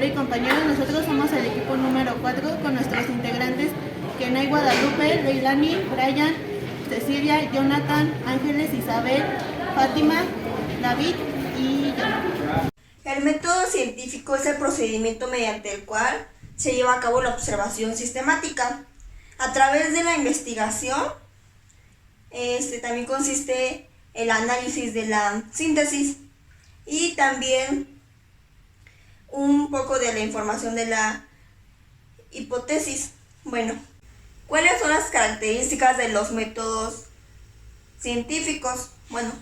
y compañeros, nosotros somos el equipo número 4 con nuestros integrantes Kenay Guadalupe, Leilani, Brian, Cecilia, Jonathan, Ángeles, Isabel, Fátima, David y yo. El método científico es el procedimiento mediante el cual se lleva a cabo la observación sistemática. A través de la investigación, también consiste el análisis de la síntesis y también un poco de la información de la hipótesis. Bueno, ¿cuáles son las características de los métodos científicos? Bueno,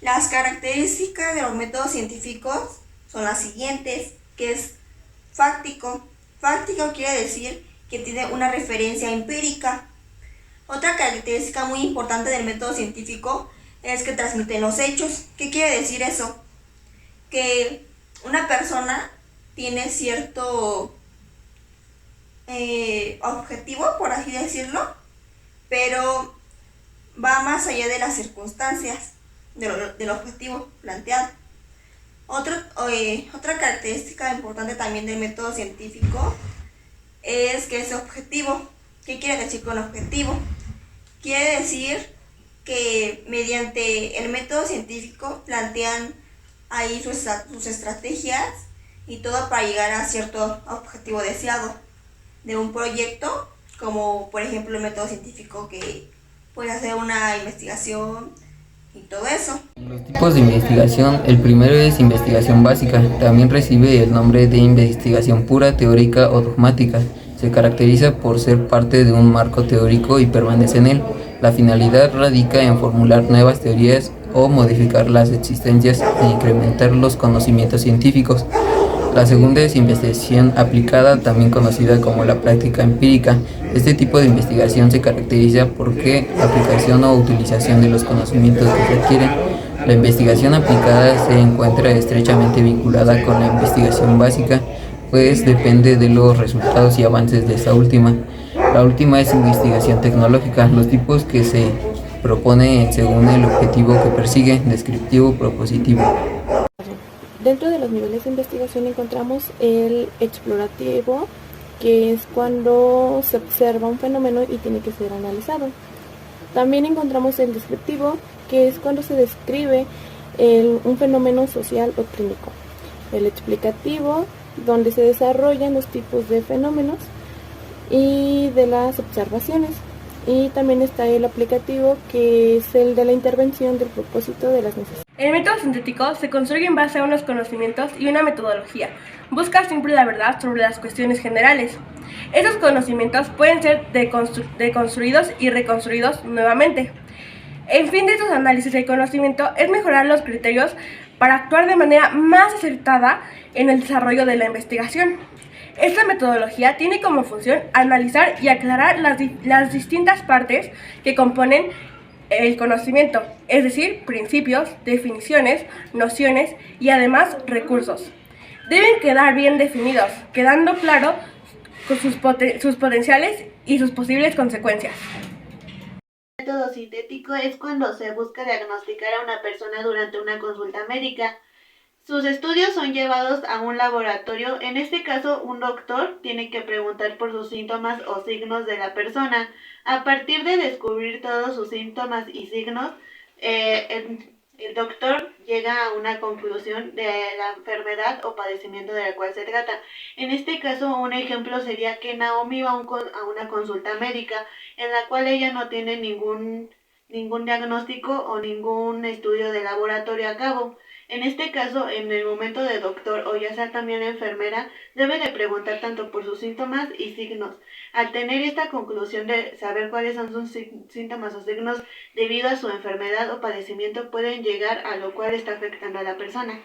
las características de los métodos científicos son las siguientes, que es fáctico. Fáctico quiere decir que tiene una referencia empírica. Otra característica muy importante del método científico es que transmite los hechos. ¿Qué quiere decir eso? Que una persona tiene cierto objetivo, por así decirlo, pero va más allá de las circunstancias del objetivo planteado. Otra característica importante también del método científico es que es objetivo. ¿Qué quiere decir con objetivo? Quiere decir que mediante el método científico plantean ahí sus estrategias y todo para llegar a cierto objetivo deseado de un proyecto, como por ejemplo el método científico que puede hacer una investigación y todo eso. Los tipos de investigación, el primero es investigación básica, también recibe el nombre de investigación pura, teórica o dogmática. Se caracteriza por ser parte de un marco teórico y permanece en él. La finalidad radica en formular nuevas teorías o modificar las existencias e incrementar los conocimientos científicos. La segunda es investigación aplicada, también conocida como la práctica empírica. Este tipo de investigación se caracteriza por aplicación o utilización de los conocimientos que se adquieren. La investigación aplicada se encuentra estrechamente vinculada con la investigación básica, pues depende de los resultados y avances de esta última. La última es investigación tecnológica, los tipos que se propone según el objetivo que persigue, descriptivo, propositivo. Dentro de los niveles de investigación encontramos el explorativo, que es cuando se observa un fenómeno y tiene que ser analizado. También encontramos el descriptivo, que es cuando se describe un fenómeno social o clínico. El explicativo, donde se desarrollan los tipos de fenómenos y de las observaciones. Y también está el aplicativo, que es el de la intervención del propósito de las necesidades. El método sintético se construye en base a unos conocimientos y una metodología. Busca siempre la verdad sobre las cuestiones generales. Esos conocimientos pueden ser deconstruidos y reconstruidos nuevamente. El fin de estos análisis del conocimiento es mejorar los criterios para actuar de manera más acertada en el desarrollo de la investigación. Esta metodología tiene como función analizar y aclarar las distintas partes que componen el conocimiento, es decir, principios, definiciones, nociones y además recursos. Deben quedar bien definidos, quedando claro sus potenciales y sus posibles consecuencias. El método sintético es cuando se busca diagnosticar a una persona durante una consulta médica. Sus estudios son llevados a un laboratorio. En este caso, un doctor tiene que preguntar por sus síntomas o signos de la persona. A partir de descubrir todos sus síntomas y signos, el doctor llega a una conclusión de la enfermedad o padecimiento de la cual se trata. En este caso, un ejemplo sería que Naomi va a una consulta médica en la cual ella no tiene ningún diagnóstico o ningún estudio de laboratorio a cabo. En este caso, en el momento de doctor o ya sea también enfermera, debe de preguntar tanto por sus síntomas y signos. Al tener esta conclusión de saber cuáles son sus síntomas o signos debido a su enfermedad o padecimiento, pueden llegar a lo cual está afectando a la persona.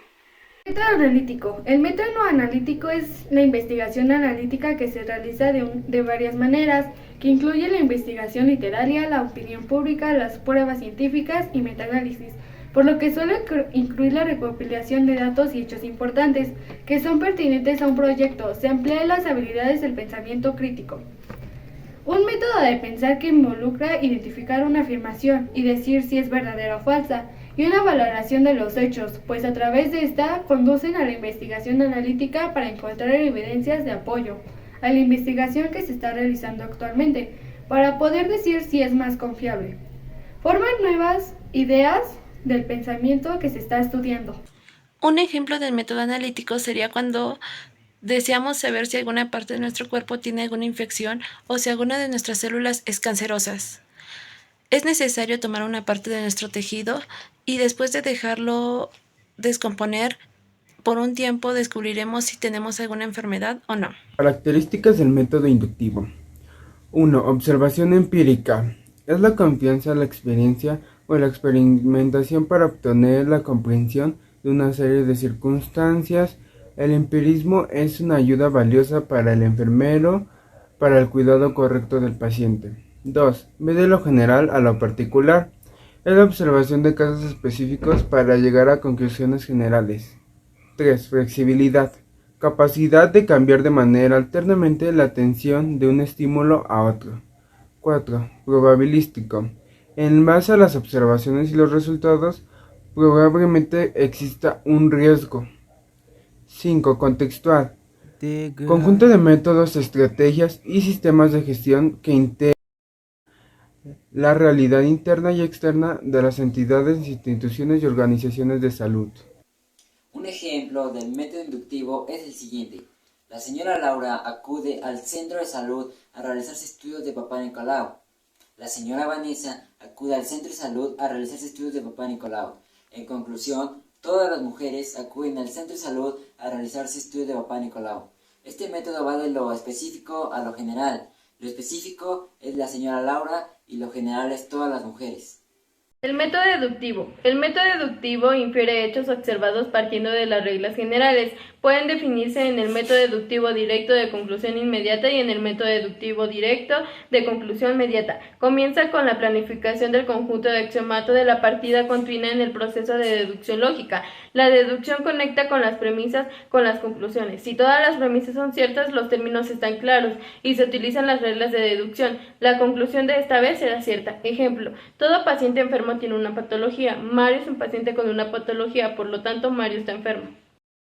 Método analítico. El método analítico es la investigación analítica que se realiza de varias maneras, que incluye la investigación literaria, la opinión pública, las pruebas científicas y metaanálisis, por lo que suele incluir la recopilación de datos y hechos importantes que son pertinentes a un proyecto. Se emplean las habilidades del pensamiento crítico. Un método de pensar que involucra identificar una afirmación y decir si es verdadera o falsa. y una valoración de los hechos, pues a través de esta conducen a la investigación analítica para encontrar evidencias de apoyo a la investigación que se está realizando actualmente, para poder decir si es más confiable. Forman nuevas ideas del pensamiento que se está estudiando. Un ejemplo del método analítico sería cuando deseamos saber si alguna parte de nuestro cuerpo tiene alguna infección o si alguna de nuestras células es cancerosas. Es necesario tomar una parte de nuestro tejido y después de dejarlo descomponer por un tiempo descubriremos si tenemos alguna enfermedad o no. Características del método inductivo. 1. Observación empírica. Es la confianza, la experiencia o la experimentación para obtener la comprensión de una serie de circunstancias. El empirismo es una ayuda valiosa para el enfermero para el cuidado correcto del paciente. 2. Ve de lo general a lo particular. Es la observación de casos específicos para llegar a conclusiones generales. 3. Flexibilidad. Capacidad de cambiar de manera alternamente la atención de un estímulo a otro. 4. Probabilístico. En base a las observaciones y los resultados, probablemente exista un riesgo. 5. Contextual. Conjunto de métodos, estrategias y sistemas de gestión que integran la realidad interna y externa de las entidades, instituciones y organizaciones de salud. Un ejemplo del método inductivo es el siguiente. La señora Laura acude al centro de salud a realizarse estudios de Papá Nicolau. La señora Vanessa acude al centro de salud a realizarse estudios de Papá Nicolau. En conclusión, todas las mujeres acuden al centro de salud a realizarse estudios de Papá Nicolau. Este método va de lo específico a lo general. Lo específico es la señora Laura y lo general es todas las mujeres. El método deductivo. El método deductivo infiere hechos observados partiendo de las reglas generales. Pueden definirse en el método deductivo directo de conclusión inmediata y en el método deductivo directo de conclusión inmediata. Comienza con la planificación del conjunto de axiomato de la partida continua en el proceso de deducción lógica. La deducción conecta con las premisas con las conclusiones. Si todas las premisas son ciertas, los términos están claros y se utilizan las reglas de deducción. La conclusión de esta vez será cierta. Ejemplo, todo paciente enfermo tiene una patología. Mario es un paciente con una patología, por lo tanto Mario está enfermo.